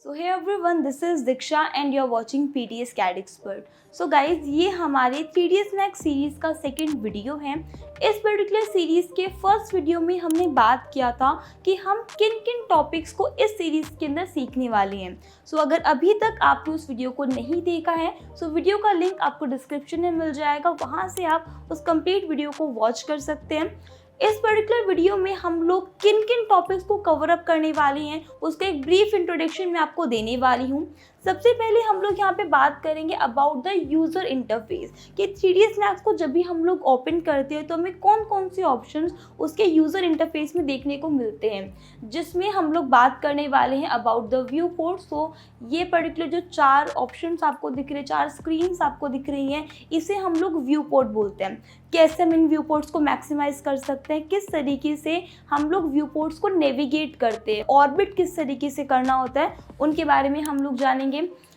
So hey everyone, this is Diksha and you are watching PTS CAD expert. So guys, ये हमारे 3DS max series का second video है। इस particular series के first video में हमने बात किया था कि हम किन किन टॉपिक्स को इस सीरीज़ के अंदर सीखने वाले हैं। सो अगर अभी तक आपने उस वीडियो को नहीं देखा है, सो वीडियो का लिंक आपको डिस्क्रिप्शन में मिल जाएगा, वहाँ से आप उस कंप्लीट वीडियो को वॉच कर सकते हैं। इस पर्टिकुलर वीडियो में हम लोग किन किन टॉपिक्स को कवर अप करने वाले हैं उसका एक ब्रीफ इंट्रोडक्शन मैं आपको देने वाली हूँ। सबसे पहले हम लोग यहाँ पे बात करेंगे अबाउट द यूज़र इंटरफेस कि 3ds मैक्स को जब भी हम लोग ओपन करते हैं तो हमें कौन कौन से ऑप्शंस उसके यूज़र इंटरफेस में देखने को मिलते हैं, जिसमें हम लोग बात करने वाले हैं अबाउट द व्यू पोर्ट। सो ये पर्टिकुलर जो 4 ऑप्शंस आपको दिख रहे हैं, 4 स्क्रीन्स आपको दिख रही हैं, इसे हम लोग व्यू पोर्ट बोलते हैं। कैसे हम इन व्यू पोर्ट्स को मैक्सिमाइज कर सकते हैं, किस तरीके से हम लोग व्यू पोर्ट्स को नेविगेट करते हैं, ऑर्बिट किस तरीके से करना होता है, उनके बारे में हम लोग जानेंगे।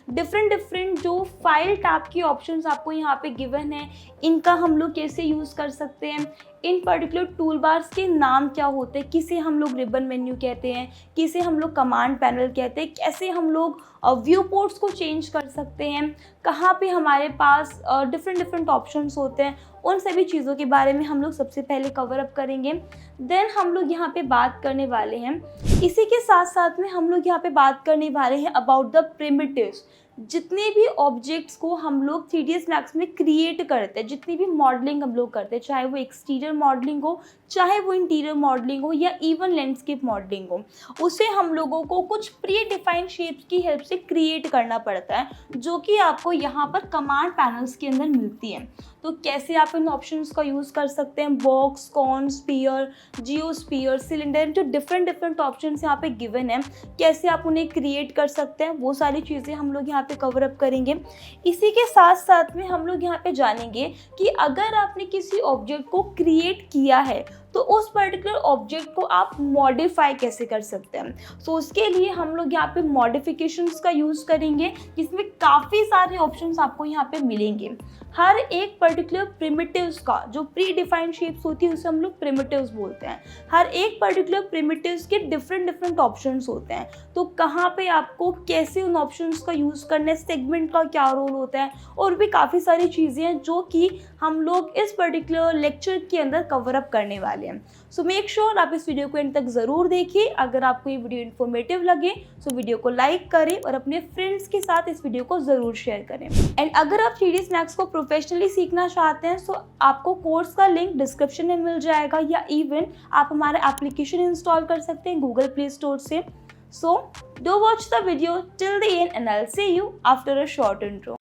डिफरेंट जो फाइल टैब के ऑप्शंस आपको यहाँ पे गिवन है, इनका हम लोग कैसे यूज़ कर सकते हैं। इन पर्टिकुलर टूल बार्स के नाम क्या होते हैं, किसे हम लोग रिबन मेन्यू कहते हैं, किसे हम लोग कमांड पैनल कहते हैं, कैसे हम लोग व्यू पोर्ट्स को चेंज कर सकते हैं, कहाँ पे हमारे पास डिफरेंट ऑप्शंस होते हैं, उन सभी चीज़ों के बारे में हम लोग सबसे पहले कवर अप करेंगे। देन हम लोग यहाँ पे बात करने वाले हैं, इसी के साथ साथ में हम लोग यहाँ पे बात करने वाले हैं अबाउट द प्रिमिटिव्स। जितने भी ऑब्जेक्ट्स को हम लोग 3ds मैक्स में क्रिएट करते हैं, जितनी भी मॉडलिंग हम लोग करते हैं, चाहे वो एक्सटीरियर मॉडलिंग हो, चाहे वो इंटीरियर मॉडलिंग हो या इवन लैंडस्केप मॉडलिंग हो, उसे हम लोगों को कुछ प्री डिफाइंड शेप्स की हेल्प से क्रिएट करना पड़ता है, जो कि आपको यहाँ पर कमांड पैनल्स के अंदर मिलती है। तो कैसे आप इन ऑप्शंस का यूज़ कर सकते हैं, box, cone, sphere, geosphere, cylinder, जो डिफरेंट ऑप्शंस यहाँ पे गिवन है, कैसे आप उन्हें क्रिएट कर सकते हैं, वो सारी चीज़ें हम लोग यहाँ पे कवर अप करेंगे। इसी के साथ साथ में हम लोग यहाँ पे जानेंगे कि अगर आपने किसी ऑब्जेक्ट को क्रिएट किया है तो उस पर्टिकुलर ऑब्जेक्ट को आप मॉडिफाई कैसे कर सकते हैं। सो उसके लिए हम लोग यहाँ पे मॉडिफिकेशंस का यूज़ करेंगे, जिसमें काफ़ी सारे ऑप्शंस आपको यहाँ पे मिलेंगे। हर एक पर्टिकुलर प्रिमिटिव्स का जो प्री डिफाइंड शेप्स होती है उसे हम लोग प्रिमिटिव्स बोलते हैं। हर एक पर्टिकुलर प्रिमिटिव्स के डिफरेंट ऑप्शंस होते हैं, तो कहाँ पे आपको कैसे उन ऑप्शंस का यूज़ करना है, सेगमेंट का क्या रोल होता है, और भी काफ़ी सारी चीज़ें हैं जो कि हम लोग इस पर्टिकुलर लेक्चर के अंदर कवर अप करने वाले। सो मेक श्योर आप इस वीडियो को एंड तक ज़रूर देखिए। अगर आपको ये वीडियो इन्फॉर्मेटिव लगे तो वीडियो को लाइक करें और अपने फ्रेंड्स के साथ इस वीडियो को ज़रूर शेयर करें। एंड अगर आप 3ds मैक्स को प्रोफेशनली सीखना चाहते हैं तो आपको कोर्स का लिंक डिस्क्रिप्शन में मिल जाएगा, या इवन आप हमारा एप्लीकेशन इंस्टॉल कर सकते हैं गूगल प्ले स्टोर से। So do watch the video till the end and I will see you after a short intro.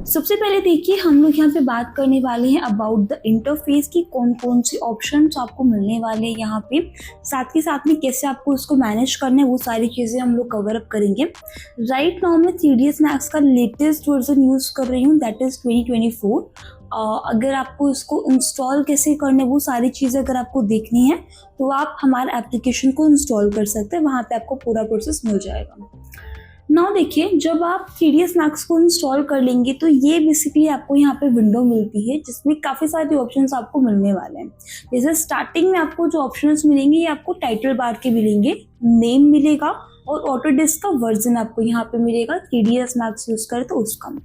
सबसे पहले देखिए, हम लोग यहाँ पे बात करने वाले हैं अबाउट द इंटरफेस की कौन कौन से ऑप्शंस आपको मिलने वाले हैं यहाँ पे, साथ के साथ में कैसे आपको इसको मैनेज करना है, वो सारी चीज़ें हम लोग कवर अप करेंगे। राइट नाउ मैं 3ds मैक्स का लेटेस्ट वर्जन यूज़ कर रही हूँ, दैट इज़ 2024। अगर आपको इसको इंस्टॉल कैसे करना है, वो सारी चीज़ें अगर आपको देखनी है तो आप हमारे एप्लीकेशन को इंस्टॉल कर सकते हैं, वहाँ पर आपको पूरा प्रोसेस मिल जाएगा। नाउ देखिए, जब आप 3ds मैक्स को इंस्टॉल कर लेंगे तो ये बेसिकली आपको यहाँ पे विंडो मिलती है, जिसमें काफ़ी सारे ऑप्शंस आपको मिलने वाले हैं। जैसे स्टार्टिंग में आपको जो ऑप्शंस मिलेंगे, ये आपको टाइटल बार के मिलेंगे, नेम मिलेगा और ऑटोडेस्क का वर्जन आपको यहाँ पे मिलेगा, 3ds मैक्स यूज़ करें तो उसका।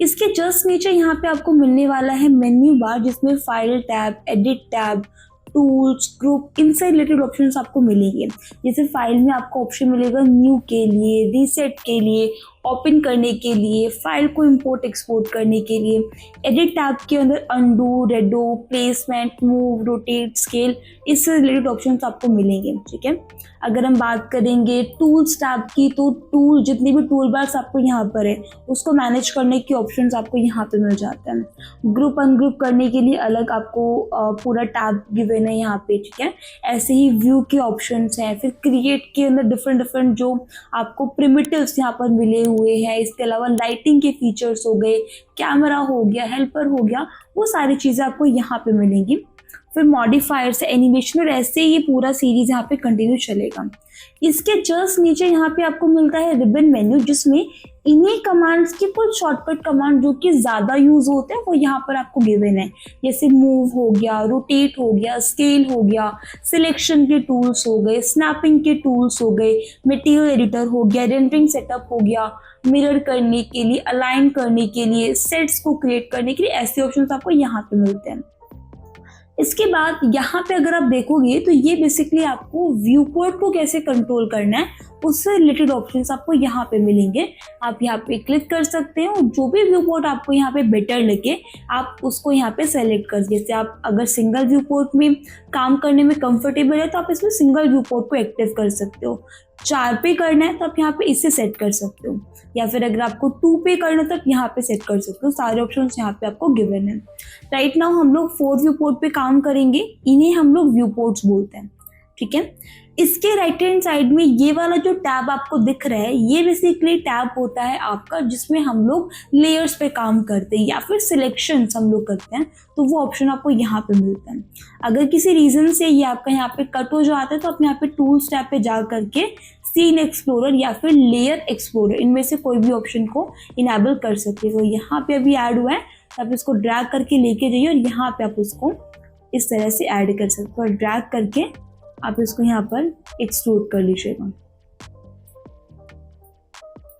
इसके जस्ट नीचे यहाँ पे आपको मिलने वाला है मेन्यू बार, जिसमें file tab, edit tab, tools, group, इनसे रिलेटेड ऑप्शंस आपको मिलेंगे। जैसे फाइल में आपको ऑप्शन मिलेगा न्यू के लिए, रीसेट के लिए, ओपन करने के लिए, फाइल को इंपोर्ट एक्सपोर्ट करने के लिए। एडिट टैब के अंदर undo, redo, placement, move, rotate, scale, इससे रिलेटेड ऑप्शंस आपको मिलेंगे। ठीक है, अगर हम बात करेंगे टूल्स टैब की, तो टूल जितनी भी टूल बार्स आपको यहाँ पर है उसको मैनेज करने के ऑप्शंस आपको यहाँ पे मिल जाते हैं। ग्रुप अनग्रुप करने के लिए अलग आपको पूरा टैब गिवन है यहाँ पे। ठीक है, ऐसे ही व्यू के ऑप्शंस हैं। फिर क्रिएट के अंदर डिफरेंट जो आपको प्रिमिटिव्स यहाँ पर मिले हुए हैं। इसके अलावा लाइटिंग के फीचर्स हो गए, कैमरा हो गया, हेल्पर हो गया, वो सारी चीज़ें आपको यहाँ पे मिलेंगी। फिर मॉडिफायर्स, एनिमेशन, और ऐसे ये पूरा सीरीज यहाँ पे कंटिन्यू चलेगा। इसके जस्ट नीचे यहाँ पे आपको मिलता है रिबन मेन्यू, जिसमें इन्हीं कमांड्स की कुछ शॉर्टकट कमांड जो कि ज़्यादा यूज होते हैं वो यहाँ पर आपको गिवन है। जैसे मूव हो गया, रोटेट हो गया, स्केल हो गया, सिलेक्शन के टूल्स हो गए, स्नैपिंग के टूल्स हो गए, मटेरियल एडिटर हो गया, रेंडरिंग सेटअप हो गया, मिरर करने के लिए, अलाइन करने के लिए, सेट्स को क्रिएट करने के लिए, ऐसे ऑप्शंस आपको यहाँ पे मिलते हैं। इसके बाद यहाँ पे अगर आप देखोगे तो ये बेसिकली आपको व्यू पोर्ट को कैसे कंट्रोल करना है उससे रिलेटेड ऑप्शंस आपको यहाँ पे मिलेंगे। आप यहाँ पे क्लिक कर सकते हैं और जो भी व्यू पोर्ट आपको यहाँ पे बेटर लगे आप उसको यहाँ पे सेलेक्ट कर। जैसे आप अगर सिंगल व्यू पोर्ट में काम करने में कंफर्टेबल है तो आप इसमें सिंगल व्यू पोर्ट को एक्टिव कर सकते हो। 4 पे करना है तो आप यहाँ पे इसे सेट कर सकते हो, या फिर अगर आपको 2 पे करना है तो आप यहाँ पे सेट कर सकते हो। सारे ऑप्शंस यहाँ पे आपको गिवन है। राइट नाउ हम लोग 4 व्यू पोर्ट पे काम करेंगे, इन्हें हम लोग व्यू पोर्ट्स बोलते हैं। ठीक है, इसके राइट हैंड साइड में ये वाला जो टैब आपको दिख रहा है ये बेसिकली टैब होता है आपका जिसमें हम लोग लेयर्स पे काम करते हैं या फिर सिलेक्शंस हम लोग करते हैं, तो वो ऑप्शन आपको यहाँ पे मिलता है। अगर किसी रीजन से ये आपका यहाँ पे कट हो जाता है तो आप यहाँ पे टूल्स टैब पे जा करके सीन एक्सप्लोरर या फिर लेयर एक्सप्लोरर इनमें से कोई भी ऑप्शन को इनेबल कर सकते हो। यहाँ पे अभी ऐड हुआ है तो आप इसको ड्रैग करके लेके जाइए और यहाँ पे आप उसको इस तरह से ऐड कर सकते हो और ड्रैग करके आप इसको यहाँ पर एक्सट्रूड कर लीजिएगा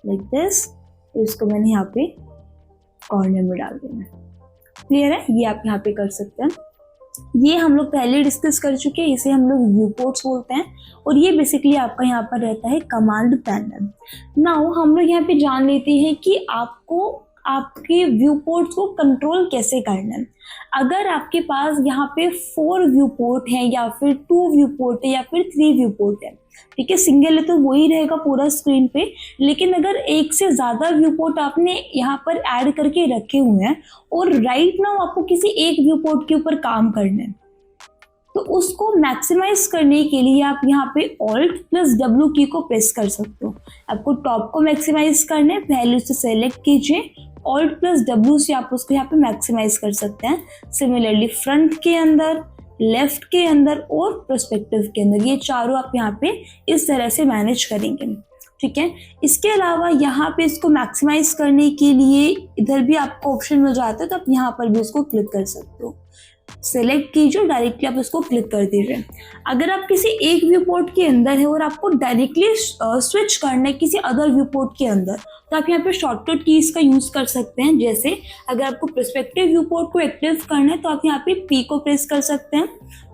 लाइक दिस। तो इसको मैंने यहाँ पे कॉर्नर में डाल देना। क्लियर है, ये आप यहाँ पे कर सकते हैं। ये हम लोग पहले डिस्कस कर चुके हैं, इसे हम लोग व्यू पोर्ट्स बोलते हैं और ये बेसिकली आपका यहाँ पर रहता है कमांड पैनल। नाउ हम लोग यहाँ पे जान लेते हैं कि आपको आपके व्यू पोर्ट्स को कंट्रोल कैसे करना है। अगर आपके पास यहाँ पे 4 व्यू पोर्ट है या फिर 2 व्यू पोर्ट है या फिर 3 व्यू पोर्ट है, ठीक है, सिंगल है तो वही रहेगा पूरा स्क्रीन पे। लेकिन अगर एक से ज़्यादा व्यू पोर्ट आपने यहाँ पर ऐड करके रखे हुए हैं और राइट नाउ आपको किसी एक व्यू पोर्ट के ऊपर काम करना है तो उसको मैक्सिमाइज करने के लिए आप यहाँ पे Alt+W की को प्रेस कर सकते हो। आपको टॉप को मैक्सिमाइज करना है, पहले उसे सेलेक्ट कीजिए, Alt+W से आप उसको यहाँ पे मैक्सिमाइज कर सकते हैं। सिमिलरली फ्रंट के अंदर, लेफ्ट के अंदर और पर्सपेक्टिव के अंदर, ये चारों आप यहाँ पे इस तरह से मैनेज करेंगे। ठीक है, इसके अलावा यहाँ पे इसको मैक्सिमाइज करने के लिए इधर भी आपको ऑप्शन मिल जाता है तो आप यहाँ पर भी इसको क्लिक कर सकते हो। सेलेक्ट कीजिए, डायरेक्टली आप इसको क्लिक कर दीजिए। अगर आप किसी एक व्यू पोर्ट के अंदर है और आपको डायरेक्टली स्विच करना है किसी अदर व्यू पोर्ट के अंदर तो आप यहाँ पे शॉर्टकट कीज का यूज कर सकते हैं। जैसे अगर आपको पर्सपेक्टिव व्यू पोर्ट को एक्टिव करना है तो आप यहाँ पे P को प्रेस कर सकते हैं।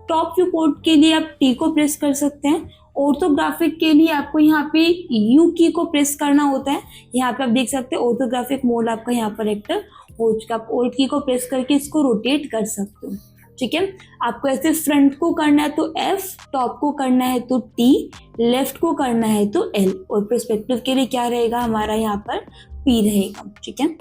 टॉप व्यू पोर्ट के लिए आप T को प्रेस कर सकते हैं। ऑर्थोग्राफिक के लिए आपको यहाँ पे U की को प्रेस करना होता है। यहाँ पे आप देख सकते हैं ऑर्थोग्राफिक मोड आपका यहाँ पर एक्टिव हो चुका। आप Alt की को प्रेस करके इसको रोटेट कर सकते हो। ठीक है, आपको ऐसे फ्रंट को करना है तो F, टॉप को करना है तो T, लेफ्ट को करना है तो L और पर्सपेक्टिव के लिए क्या रहेगा हमारा यहाँ पर P रहेगा। ठीक है,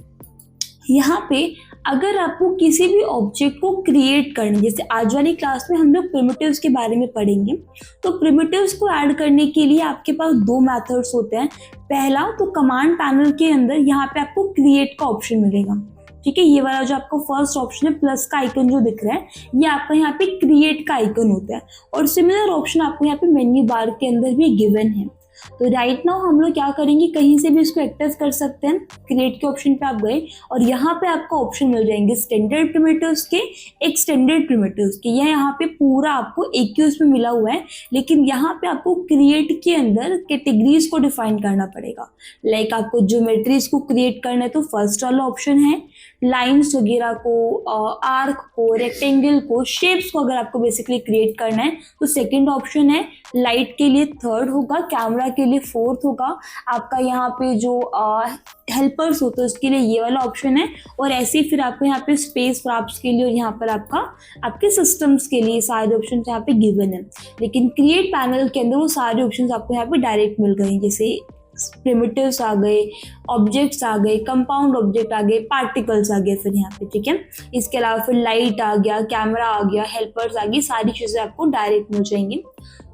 यहाँ पे अगर आपको किसी भी ऑब्जेक्ट को क्रिएट करना, जैसे आज वाली क्लास में हम लोग प्रिमिटिव्स के बारे में पढ़ेंगे, तो प्रिमिटिव्स को ऐड करने के लिए आपके पास 2 मेथड्स होते हैं। पहला तो कमांड पैनल के अंदर यहाँ पे आपको क्रिएट का ऑप्शन मिलेगा। ठीक है, ये वाला जो आपको फर्स्ट ऑप्शन है प्लस का आइकन जो दिख रहा है ये आपका यहाँ पे क्रिएट का आइकन होता है और सिमिलर ऑप्शन आपको यहाँ पे मेन्यू बार के अंदर भी गिवन है। तो राइट नाउ हम लोग क्या करेंगे, कहीं से भी इसको एक्टिव कर सकते हैं। क्रिएट के ऑप्शन पे आप गए और यहाँ पे आपको ऑप्शन मिल जाएंगे स्टैंडर्ड प्रिमिटिव्स के, एक्सटेंडेड प्रिमिटिव्स के। यह यहाँ पे पूरा आपको एक ही उसमें मिला हुआ है, लेकिन यहाँ पे आपको क्रिएट के अंदर कैटेगरीज को डिफाइन करना पड़ेगा। लाइक आपको ज्योमेट्रीज को क्रिएट करना है तो फर्स्ट वाला ऑप्शन है, लाइन्स वगैरह को, आर्क को, रेक्टेंगल को, शेप्स को अगर आपको बेसिकली क्रिएट करना है तो सेकंड ऑप्शन है, लाइट के लिए थर्ड होगा, कैमरा के लिए फोर्थ होगा, आपका यहाँ पे जो हेल्पर्स होते हैं उसके लिए ये वाला ऑप्शन है और ऐसे ही फिर आपको यहाँ पे स्पेस प्रॉप्स के लिए और यहाँ पर आपके सिस्टम्स के लिए सारे ऑप्शन यहाँ पे गिवन है। लेकिन क्रिएट पैनल के अंदर वो सारे ऑप्शन आपको यहाँ पे डायरेक्ट मिल गए, जैसे प्रिमिटिव्स आ गए, ऑब्जेक्ट्स आ गए, कंपाउंड ऑब्जेक्ट आ गए, पार्टिकल्स आ गए फिर यहाँ पे। ठीक है, इसके अलावा फिर लाइट आ गया, कैमरा आ गया, हेल्पर्स आ गई, सारी चीज़ें आपको डायरेक्ट मिल जाएंगी।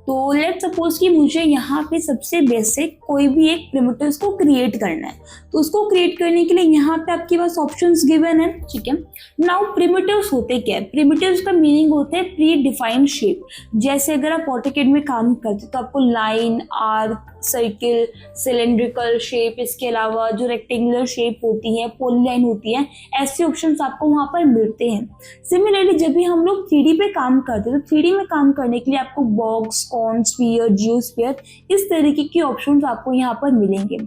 तो लेट्स सपोज कि मुझे यहाँ पे सबसे बेसिक कोई भी एक प्रिमिटिव्स को क्रिएट करना है, तो उसको क्रिएट करने के लिए यहाँ पे आपके पास ऑप्शंस गिवन है, ठीक है। नाउ प्रिमिटिव्स होते क्या है? प्रिमिटिव्स का मीनिंग होता है प्री डिफाइंड शेप। जैसे अगर आप ऑटोकैड में काम करते तो आपको line, arc, circle, cylindrical shape, इसके अलावा जो रेक्टेंगुलर शेप होती है, पॉलीलाइन होती है, ऐसे ऑप्शंस आपको वहाँ पर मिलते हैं। सिमिलरली जब भी हम लोग 3D पे काम करते हैं तो 3D में काम करने के लिए आपको बॉक्स, कॉन, स्फीयर, जियोस्फीयर, इस तरीके के ऑप्शंस आपको यहाँ पर मिलेंगे।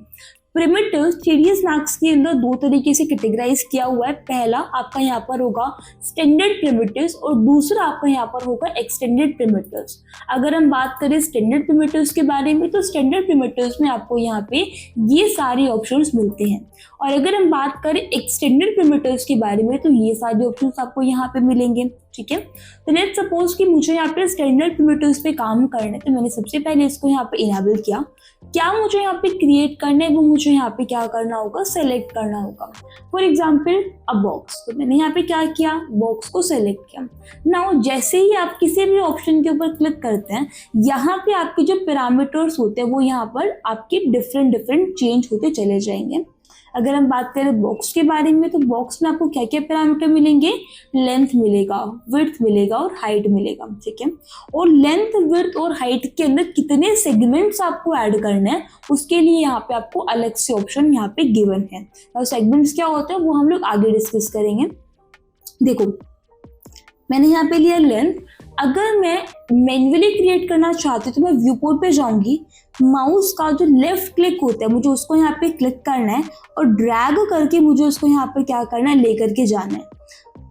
प्रिमिटिव्स 3D स्नैक्स के अंदर दो तरीके से कैटेगराइज किया हुआ है। पहला आपका यहाँ पर होगा स्टैंडर्ड प्रिमिटिव्स और दूसरा आपका यहाँ पर होगा एक्सटेंडेड प्रिमिटिव्स। अगर हम बात करें स्टैंडर्ड प्रिमिटिव्स के बारे में तो स्टैंडर्ड प्रिमिटिव्स में आपको यहाँ पे ये सारे ऑप्शंस मिलते हैं, और अगर हम बात करें एक्सटेंडेड प्रिमिटिव्स के बारे में तो ये सारे ऑप्शंस आपको यहाँ पे मिलेंगे, ठीक है। तो लेट्स सपोज कि मुझे यहाँ पे स्टैंडर्ड प्रिमिटिव्स पे काम करना है, तो मैंने सबसे पहले इसको यहाँ पे इनेबल किया। क्या मुझे यहाँ पे क्रिएट करना है वो मुझे यहाँ पे क्या करना होगा, सेलेक्ट करना होगा। फॉर एग्जाम्पल अ बॉक्स, तो मैंने यहाँ पे क्या किया, बॉक्स को सेलेक्ट किया। नाउ जैसे ही आप किसी भी ऑप्शन के ऊपर क्लिक करते हैं, यहाँ पे आपके जो पैरामीटर्स होते हैं वो यहाँ पर आपके डिफरेंट चेंज होते चले जाएंगे। अगर हम बात करें बॉक्स के बारे में तो बॉक्स में आपको क्या क्या पैरामीटर मिलेंगे, लेंथ मिलेगा, विड्थ मिलेगा और हाइट मिलेगा, ठीक है। और लेंथ, विड्थ और हाइट के अंदर कितने सेगमेंट्स आपको ऐड करने हैं उसके लिए यहाँ पे आपको अलग से ऑप्शन यहाँ पे गिवन है। और सेगमेंट्स क्या होते हैं वो हम लोग आगे डिस्कस करेंगे। देखो मैंने यहाँ पे लिया लेंथ। अगर मैं मैन्युअली क्रिएट करना चाहती हूँ तो मैं व्यू पोर्ट पे जाऊंगी, माउस का जो लेफ्ट क्लिक होता है मुझे उसको यहाँ पे क्लिक करना है और ड्रैग करके मुझे उसको यहाँ पे क्या करना है, लेकर के जाना है।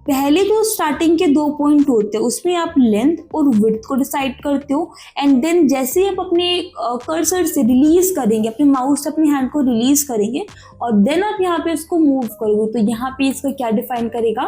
पहले जो स्टार्टिंग के 2 पॉइंट होते हैं उसमें आप लेंथ और विड्थ को डिसाइड करते हो, एंड देन जैसे ही आप अपने कर्सर से रिलीज करेंगे, अपने माउस से अपने हैंड को रिलीज करेंगे और देन आप यहाँ पे इसको मूव करोगे तो यहाँ पे इसका क्या डिफाइन करेगा,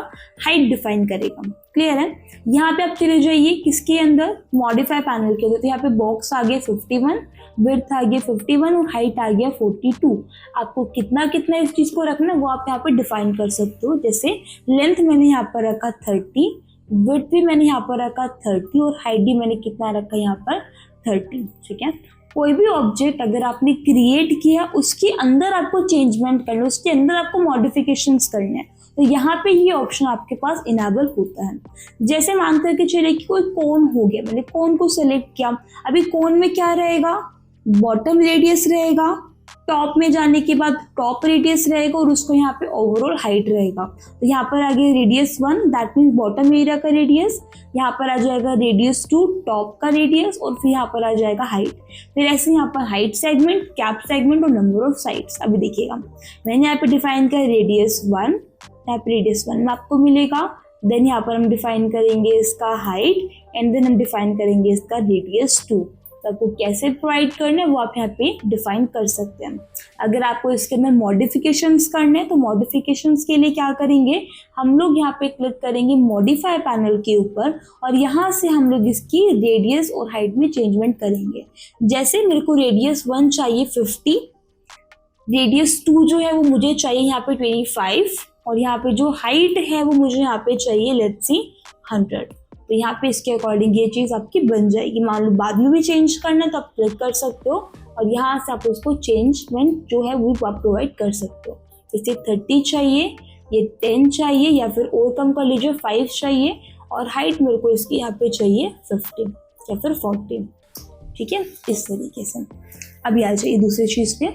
हाइट डिफाइन करेगा। क्लियर है। यहाँ पे आप चले जाइए किसके अंदर, मॉडिफाई पैनल के अंदर, तो यहाँ पे बॉक्स आ गया 51, विड्थ आ गया 51 और हाइट आ गया 42। आपको कितना कितना इस चीज़ को रखना है वो आप यहाँ पे डिफाइन कर सकते हो। जैसे लेंथ मैंने यहाँ पर रखा 30, विड्थ भी मैंने यहाँ पर रखा 30 और हाइट भी मैंने कितना रखा यहाँ पर 30, ठीक है। कोई भी ऑब्जेक्ट अगर आपने क्रिएट किया उसके अंदर आपको चेंजमेंट करना है, उसके अंदर आपको मॉडिफिकेशंस करने हैं, तो यहाँ पे ये ऑप्शन आपके पास इनेबल होता है। जैसे मान करके चले कि कोई कोन हो गया, मैंने कोन को सेलेक्ट किया। अभी कोन में क्या रहेगा, बॉटम रेडियस रहेगा, टॉप में जाने के बाद टॉप रेडियस रहेगा और उसको यहाँ पे ओवरऑल हाइट रहेगा। तो यहाँ पर आ गया radius 1, that means bottom area का रेडियस। यहाँ पर आ जाएगा रेडियस 2, टॉप का रेडियस, और फिर यहाँ पर आ जाएगा हाइट। फिर ऐसे यहाँ पर हाइट सेगमेंट, कैप सेगमेंट और नंबर ऑफ साइड्स। अभी देखिएगा मैंने यहाँ पे डिफाइन किया रेडियस 1, यहाँ पे रेडियस 1 में आपको मिलेगा। देन यहाँ पर हम डिफाइन करेंगे इसका हाइट एंड देन हम डिफाइन करेंगे इसका रेडियस 2। तो आपको कैसे प्रोवाइड करना है वो आप यहाँ पे डिफाइन कर सकते हैं। अगर आपको इसके अंदर मॉडिफिकेशंस करने हैं तो मॉडिफिकेशंस के लिए क्या करेंगे, हम लोग यहाँ पे क्लिक करेंगे मॉडिफाई पैनल के ऊपर और यहाँ से हम लोग इसकी रेडियस और हाइट में चेंजमेंट करेंगे। जैसे मेरे को रेडियस 1 चाहिए 50, रेडियस 2 जो है वो मुझे चाहिए यहाँ पे 25 और यहाँ पे जो हाइट है वो मुझे यहाँ पे चाहिए लेट्स सी 100। तो यहाँ पे इसके अकॉर्डिंग ये चीज़ आपकी बन जाएगी। मान लो बाद में भी चेंज करना है तो आप क्लिक कर सकते हो और यहाँ से आप उसको चेंजमेंट जो है वो आप प्रोवाइड कर सकते हो। इसे 30 चाहिए, ये 10 चाहिए या फिर और कम कर लीजिए 5 चाहिए और हाइट मेरे को इसकी यहाँ पे चाहिए 50 या फिर 40, ठीक है। इस तरीके से अभी आ जाइए दूसरी चीज़ पे,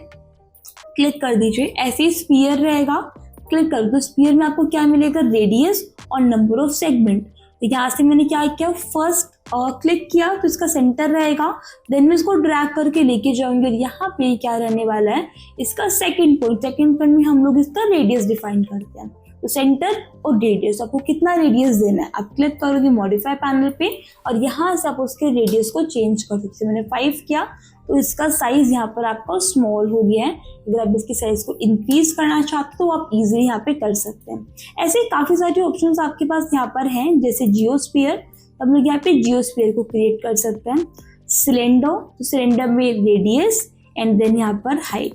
क्लिक कर दीजिए। ऐसे ही स्फीयर रहेगा, क्लिक कर दो। स्फीयर में आपको क्या मिलेगा, रेडियस और नंबर ऑफ सेगमेंट। तो यहाँ से मैंने क्या किया, फर्स्ट क्लिक किया तो इसका सेंटर रहेगा, देन मैं इसको ड्रैग करके लेके जाऊंगी और यहाँ पे क्या रहने वाला है, इसका सेकंड पॉइंट में हम लोग इसका रेडियस डिफाइन करते हैं। तो सेंटर और रेडियस, आपको कितना रेडियस देना है, आप क्लिक करोगे मॉडिफाई पैनल पे और यहाँ से आप उसके रेडियस को चेंज कर सकते हैं। मैंने 5 किया तो इसका साइज यहाँ पर आपका स्मॉल हो गया है। अगर आप इसकी साइज को इंक्रीज करना चाहते हो तो आप इजीली यहाँ पे कर सकते हैं। ऐसे काफ़ी सारे ऑप्शंस आपके पास यहाँ पर हैं, जैसे जियोस्फीयर, हम लोग यहाँ पे जियोस्फीयर को क्रिएट कर सकते हैं। सिलेंडर, तो सिलेंडर में रेडियस एंड देन यहाँ पर हाइट।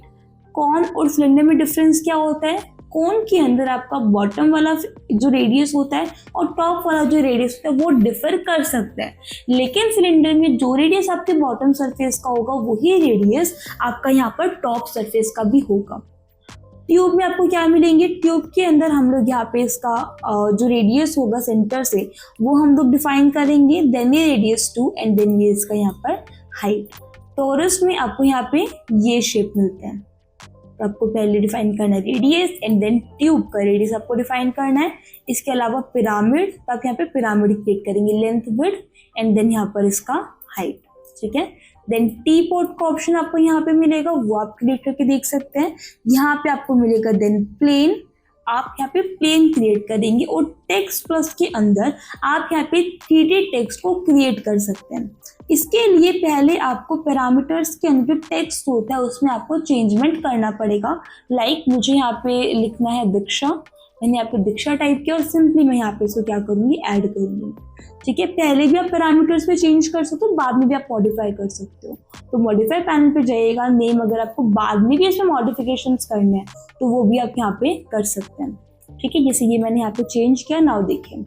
कॉन और सिलेंडर में डिफरेंस क्या होता है, कोन के अंदर आपका बॉटम वाला जो रेडियस होता है और टॉप वाला जो रेडियस होता है वो डिफर कर सकता है, लेकिन सिलेंडर में जो रेडियस आपके बॉटम सरफेस का होगा वही रेडियस आपका यहाँ पर टॉप सरफेस का भी होगा। ट्यूब में आपको क्या मिलेंगे, ट्यूब के अंदर हम लोग यहाँ पे इसका जो रेडियस होगा सेंटर से वो हम लोग डिफाइन करेंगे, देन ये रेडियस 2 एंड देन ये इसका यहाँ पर हाइट। टोरस में आपको यहाँ पे ये शेप मिलते हैं, तो आपको पहले डिफाइन करना है रेडियस एंड देन ट्यूब का रेडियस आपको डिफाइन करना है। इसके अलावा पिरामिड, तो आप यहाँ पे पिरामिड क्रिएट करेंगे, लेंथ विड्थ एंड देन यहाँ पर इसका हाइट, ठीक है। देन टी पोर्ट का ऑप्शन आपको यहाँ पे मिलेगा, वो आप क्रिएट करके देख सकते हैं। यहाँ पे आपको मिलेगा देन प्लेन, आप यहाँ पे प्लेन क्रिएट करेंगे और टेक्स्ट प्लस के अंदर आप यहाँ पे 3D टेक्स्ट को क्रिएट कर सकते हैं। इसके लिए पहले आपको पैरामीटर्स के अंदर टेक्स्ट होता है उसमें आपको चेंजमेंट करना पड़ेगा। लाइक मुझे यहाँ पे लिखना है दीक्षा, मैंने यहाँ पे दीक्षा टाइप किया और सिंपली मैं यहाँ पे इसको क्या करूँगी, ऐड करूँगी, ठीक है। पहले भी आप पैरामीटर्स पे चेंज कर सकते हो, बाद में भी आप मॉडिफाई कर सकते हो। तो मॉडिफाई पैनल पे जाइएगा, नेम अगर आपको बाद में भी इसमें मॉडिफिकेशंस करने हैं तो वो भी आप यहाँ पे कर सकते हैं, ठीक है। जैसे ये मैंने यहाँ पे चेंज किया, नाउ देखिए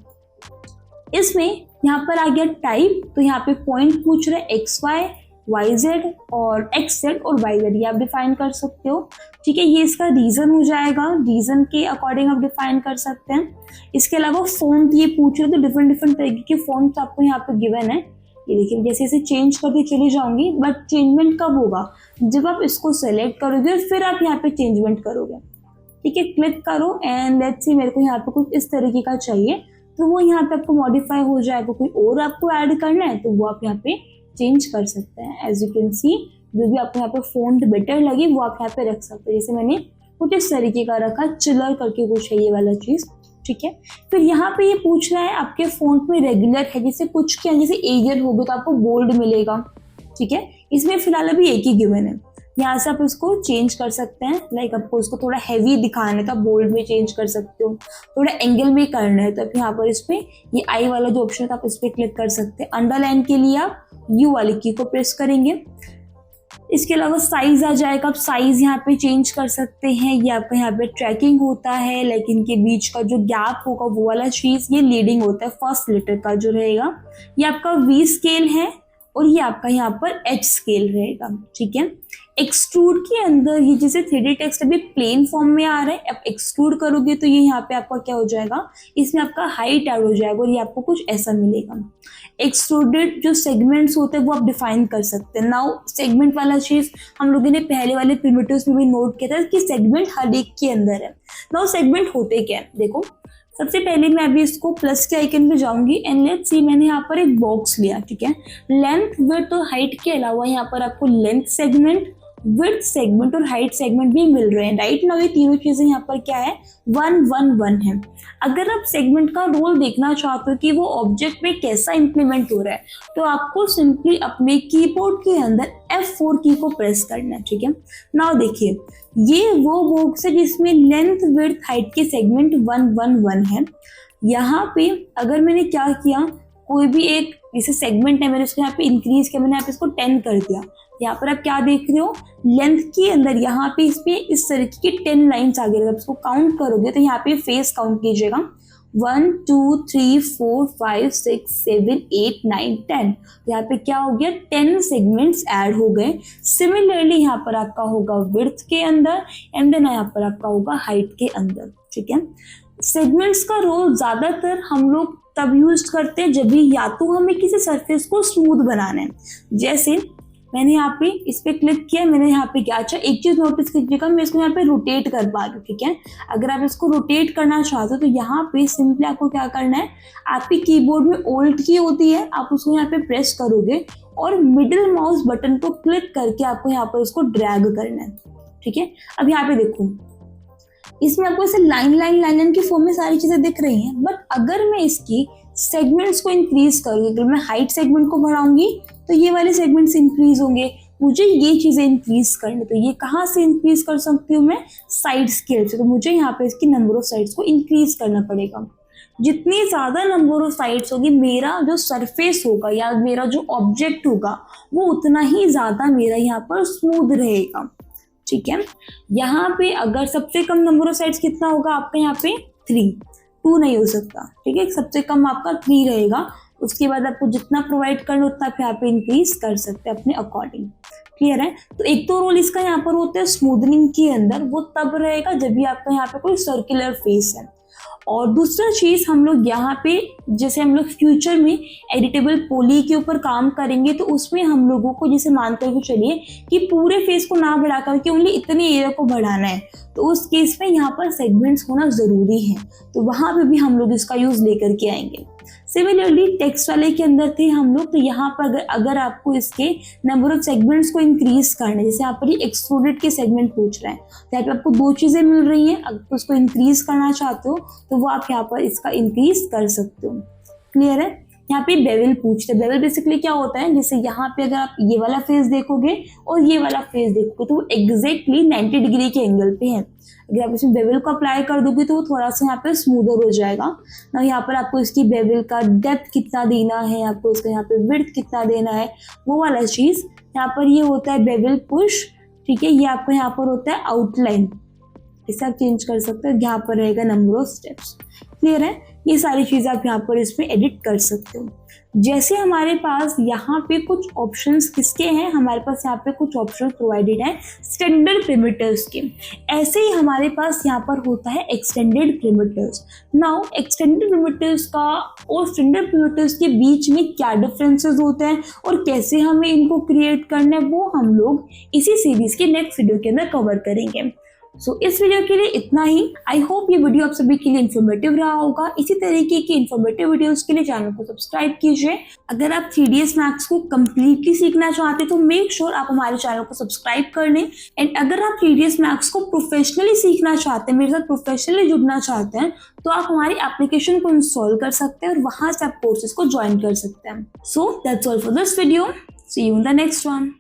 इसमें यहाँ पर आ गया टाइप, तो यहाँ पे पॉइंट पूछ रहा है XY, YZ और XZ और YZ, ये आप डिफाइन कर सकते हो, ठीक है। ये इसका रीजन हो जाएगा, रीजन के अकॉर्डिंग आप डिफाइन कर सकते हैं। इसके अलावा फॉन्ट ये पूछ रहे, तो डिफरेंट तरीके के फॉन्ट्स आपको यहाँ पे गिवन है। ये देखिए जैसे इसे चेंज करके चली जाऊंगी, बट चेंजमेंट कब होगा, जब आप इसको सेलेक्ट करोगे फिर आप यहाँ पे चेंजमेंट करोगे, ठीक है। क्लिक करो एंड लेट्स सी मेरे को यहाँ पे कुछ इस तरीके का चाहिए, तो वो यहाँ पे आपको मॉडिफाई हो जाएगा। कोई और आपको ऐड करना है तो वो आप यहाँ पे चेंज कर सकते हैं। एज यू कैन सी जो भी आपको यहाँ पे फॉन्ट बेटर लगे वो आप यहाँ पे रख सकते हैं। जैसे मैंने कुछ इस तरीके का रखा, चिलर करके कुछ है ये वाला चीज़, ठीक है। फिर यहाँ पे ये पूछ रहा है आपके फॉन्ट में रेगुलर है, जैसे कुछ क्या, जैसे एरियल हो गया तो आपको बोल्ड मिलेगा, ठीक है। इसमें फिलहाल अभी एक ही गिवन है, यहाँ से आप इसको चेंज कर सकते हैं। लाइक आपको इसको थोड़ा हैवी दिखाना है तो आप बोल्ड में चेंज कर सकते हो, थोड़ा एंगल में करना है तो आप यहाँ पर इस पर ये आई वाला जो ऑप्शन है आप इस पर क्लिक कर सकते हैं। अंडरलाइन के लिए आप यू वाली की को प्रेस करेंगे। इसके अलावा साइज आ जाएगा, आप साइज यहाँ पे चेंज कर सकते हैं। ये आपका यहाँ पे ट्रैकिंग होता है, लेकिन इनके बीच का जो गैप होगा वो वाला चीज़ ये लीडिंग होता है, फर्स्ट लेटर का जो रहेगा। ये आपका V स्केल है और ये आपका यहाँ पर H स्केल रहेगा, ठीक है। एक्सट्रूड के अंदर ये जैसे 3D टेक्स्ट अभी प्लेन फॉर्म में आ रहा है, अब एक्सट्रूड करोगे तो ये यहाँ पे आपका क्या हो जाएगा, इसमें आपका हाइट ऐड हो जाएगा और ये आपको कुछ ऐसा मिलेगा। एक्सट्रूडेड जो सेगमेंट्स होते हैं वो आप डिफाइन कर सकते हैं। नाउ सेगमेंट वाला चीज़ हम लोगों ने पहले वाले प्रिमिटिव्स में भी नोट किया था कि सेगमेंट हर एक के अंदर है। नाउ सेगमेंट होते क्या है, देखो सबसे पहले मैं अभी इसको प्लस के आइकन पे जाऊंगी एंड लेट्स सी मैंने यहाँ पर एक बॉक्स लिया, ठीक है। लेंथ विड्थ और हाइट के अलावा यहाँ पर आपको लेंथ सेगमेंट, विड्थ सेगमेंट और हाइट सेगमेंट भी मिल रहे हैं। राइट नाउ ये तीनों चीजें यहाँ पर क्या है, 1 1 1 है। अगर आप सेगमेंट का रोल देखना चाहते हो कि वो ऑब्जेक्ट में कैसा इंप्लीमेंट हो रहा है तो आपको सिंपली अपने कीबोर्ड के अंदर F4 की को प्रेस करना है, ठीक है। नाउ देखिए ये वो बॉक्स है जिसमें लेंथ विड्थ हाइट के सेगमेंट 1 1 1 है। यहाँ पे अगर मैंने क्या किया, कोई भी एक जैसे सेगमेंट है मैंने उसको यहाँ पे इंक्रीज किया, मैंने यहाँ पे इसको 10 कर दिया। यहाँ पर आप क्या देख रहे हो, लेंथ के अंदर यहाँ पे इस पे इस तरीके की 10 लाइन्स आ गई। अगर इसको काउंट करोगे तो यहाँ पे फेस काउंट कीजिएगा, 1 2 3 4 5 6 7 8 9 10। यहाँ पे क्या हो गया, 10 सेगमेंट्स ऐड हो गए। सिमिलरली यहाँ पर आपका होगा विड्थ के अंदर एंड देन यहाँ पर आपका होगा हाइट के अंदर, ठीक है। सेगमेंट्स का रोल ज्यादातर हम लोग तब यूज करते हैं जब भी या तो हमें किसी सरफेस को स्मूथ बनाना है। जैसे मैंने यहाँ पे इस पे क्लिक किया, मैंने यहाँ पे क्या, अच्छा एक चीज नोटिस कीजिएगा, मैं इसको यहाँ पे रोटेट कर पा रही हूँ, ठीक है। अगर आप इसको रोटेट करना चाहते हो तो यहाँ पे सिंपली आपको क्या करना है, आपके कीबोर्ड में ओल्ट की होती है, आप उसको यहाँ पे प्रेस करोगे और मिडिल माउस बटन को क्लिक करके आपको यहाँ पर उसको ड्रैग करना है, ठीक है। अब यहाँ पे देखो इसमें आपको ऐसे लाइन की फॉर्म में सारी चीजें दिख रही हैं, बट अगर मैं इसकी सेगमेंट्स को इंक्रीज करूँगी, अगर मैं हाइट सेगमेंट को बढ़ाऊंगी तो ये वाले सेगमेंट्स इंक्रीज होंगे। मुझे ये चीजें इंक्रीज करनी, तो ये कहाँ से इंक्रीज कर सकती हूँ मैं, साइड स्केल से। तो मुझे यहाँ पे इसकी नंबर ऑफ साइड्स को इंक्रीज करना पड़ेगा। जितनी ज्यादा नंबर ऑफ साइड्स होगी, मेरा जो सरफेस होगा या मेरा जो ऑब्जेक्ट होगा वो उतना ही ज्यादा मेरा यहाँ पर स्मूथ रहेगा, ठीक है। यहाँ पे अगर सबसे कम नंबर ऑफ साइड्स कितना होगा आपका, यहाँ पे 3, 2 नहीं हो सकता, ठीक है। सबसे कम आपका 3 रहेगा, उसके बाद आपको जितना प्रोवाइड करना उतना आप यहाँ पे इंक्रीज कर सकते हैं अपने अकॉर्डिंग। क्लियर है। तो एक तो रोल इसका यहाँ पर होता है स्मूदनिंग के अंदर, वो तब रहेगा जब भी आपका यहाँ पे कोई सर्कुलर फेस है। और दूसरा चीज हम लोग यहाँ पे जैसे हम लोग फ्यूचर में एडिटेबल पॉली के ऊपर काम करेंगे तो उसमें हम लोगों को जैसे मान करके चलिए कि पूरे फेस को ना बढ़ा करके ओनली इतने एरिया को बढ़ाना है, तो उस केस में यहाँ पर सेगमेंट्स होना जरूरी है, तो वहां पे भी हम लोग इसका यूज लेकर के आएंगे। सिमिलरली टेक्स्ट वाले के अंदर थे हम लोग, तो यहाँ पर अगर आपको इसके नंबर ऑफ सेगमेंट्स को इंक्रीज करना है, जैसे यहाँ पर ये एक्सट्रूडेड के सेगमेंट पूछ रहे हैं, तो यहाँ पे आपको 2 चीजें मिल रही हैं, अगर उसको इंक्रीज करना चाहते हो तो वो आप यहाँ पर इसका इंक्रीज कर सकते हो। क्लियर है। यहाँ पे बेवल पूछते हैं। बेवल बेसिकली क्या होता है, जैसे यहाँ पे अगर आप ये वाला फेस देखोगे और ये वाला फेस देखोगे तो वो एग्जैक्टली 90 डिग्री के एंगल पे है। अगर आप इसमें बेवल को अप्लाई कर दोगे तो वो थोड़ा सा यहाँ पे स्मूदर हो जाएगा ना। यहाँ पर आपको इसकी बेवल का डेप्थ कितना देना है, आपको इसका यहाँ पे विड्थ कितना देना है, वो वाला चीज यहाँ पर ये होता है बेवल पुश, ठीक है। ये आपको यहाँ पर होता है आउटलाइन, इसे आप चेंज कर सकते हो, यहाँ पर रहेगा नंबर ऑफ स्टेप्स। क्लियर है। ये सारी चीजें आप यहाँ पर इसमें एडिट कर सकते हो। जैसे हमारे पास यहाँ पे कुछ ऑप्शंस किसके हैं, हमारे पास यहाँ पे कुछ ऑप्शन प्रोवाइडेड है स्टैंडर्ड प्रिमिटिव्स के, ऐसे ही हमारे पास यहाँ पर होता है extended primitives. Now extended primitives का और स्टैंडर्ड प्रिमिटिव्स के बीच में क्या डिफरेंसेस होते हैं और कैसे हमें इनको क्रिएट करना है, वो हम लोग इसी सीरीज के नेक्स्ट वीडियो के अंदर कवर करेंगे। सो इस वीडियो के लिए इतना ही। आई होप ये वीडियो आप सभी के लिए इन्फॉर्मेटिव रहा होगा। इसी तरीके की इन्फॉर्मेटिव वीडियोस के लिए चैनल को सब्सक्राइब कीजिए। अगर आप 3ds मैथ्स को कम्प्लीटली सीखना चाहते हैं तो मेक श्योर आप हमारे चैनल को सब्सक्राइब कर लें। एंड अगर आप 3ds मैथ्स को प्रोफेशनली सीखना चाहते हैं, मेरे साथ प्रोफेशनली जुड़ना चाहते हैं, तो आप हमारी एप्लीकेशन को इंस्टॉल कर सकते हैं और वहां से आप कोर्सेज को ज्वाइन कर सकते हैं। So that's all for this video. See you in the next one.